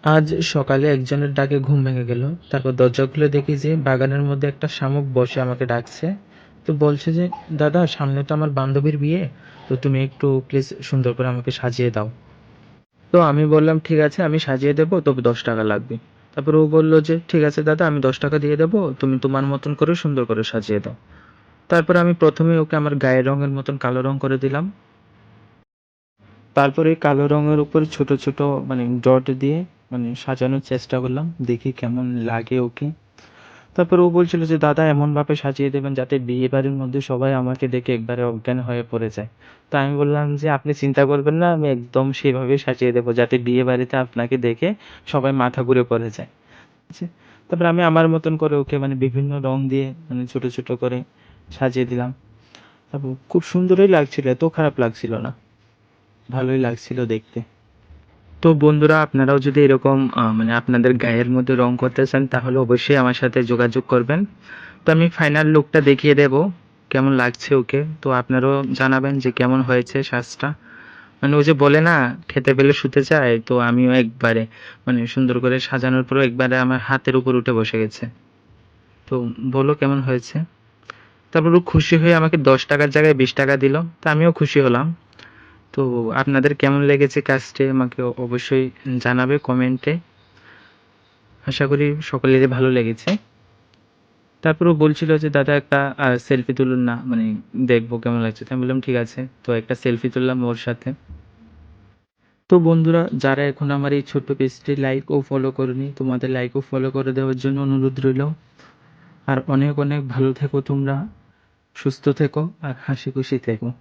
আজ সকালে একজনের ডাকে ঘুম ভেঙে গেল। তারপর দরজা খুলে দেখি যে বাগানের মধ্যে একটা শামুক বসে আমাকে ডাকছে। তো বলছে যে, "দাদা, সামনে তো আমার বান্ধবীর বিয়ে। তো তুমি একটু প্লিজ সুন্দর করে আমাকে সাজিয়ে দাও।" তো আমি বললাম, "ঠিক আছে, আমি সাজিয়ে দেবো, তবে ৳10 লাগবে।" তারপর ও বলল যে, "ঠিক আছে দাদা, আমি ৳10 দিয়ে দেবো। তুমি তোমার মতন করে সুন্দর করে সাজিয়ে দাও।" তারপরে আমি ১ম এ ওকে আমার গায়ের রঙের মতন কালো রং করে দিলাম। তারপরে কালো রঙের উপর ছোট, ছোট ডট দিয়ে সাজানোর চেষ্টা করলাম। দেখি কেমন লাগে ওকে। তারপরে ও বলছিল যে, "দাদা, এমনভাবে সাজিয়ে দেবেন যাতে বিয়েবাড়ির মধ্যে সবাই আমাকে দেখে একবারে অজ্ঞান হয়ে পড়ে যায়।" তো আমি বললাম যে, "আপনি চিন্তা করবেন না, আমি একদম সেভাবেই সাজিয়ে দেবো যাতে বিয়েবাড়িতে আপনাকে দেখে সবাই মাথা ঘুরে পড়ে যায়।" জি। তারপরে আমি আমার মতন করে ওকে বিভিন্ন রং দিয়ে ছোট, ছোট করে সাজিয়ে দিলাম। তারপর খুব সুন্দরই লাগছিল, এত খারাপ লাগছিল না। ভালোই লাগছিল দেখতে। তো বন্ধুরা, আপনারাও যদি এরকম আপনাদের গায়ের মধ্যে রং করতে চান তাহলে অবশ্যই আমার সাথে যোগাযোগ করবেন। তো আমি ফাইনাল লুকটা দেখিয়ে দেব কেমন লাগছে ওকে। তো আপনারাও জানাবেন যে কেমন হয়েছে সাজটা। ওই যে বলে না, খেতে পেলে শুতে চায়, তো আমিও একবারে সুন্দর করে সাজানোর পরেও একবারে আমার হাতের উপর উঠে বসে গেছে। তো বলো কেমন হয়েছে? তারপর ও খুশি হয়ে আমাকে ৳10 জায়গায় ৳20 দিল। তো আমিও খুশি হলাম। তো আপনাদের কেমন লেগেছে কাজটি আমাকে অবশ্যই জানাবে কমেন্টে। আশা করি সকলেরই ভালো লেগেছে। তারপর ও বলছিল যে, "দাদা, একটা সেলফি তুলুন না, দেখবো কেমন লাগছে।" তো আমি বললাম, "ঠিক আছে।" তো একটা সেলফি তুললাম ওর সাথে। তো বন্ধুরা, যারা এখন আমার এই ছোট্ট পেজটি লাইক ও ফলো করোনি, তোমাদের লাইক ও ফলো করে দেওয়ার জন্য অনুরোধ রইল। আর অনেক, অনেক ভালো থেকো তোমরা, সুস্থ থেকো আর হাসি খুশি থেকো।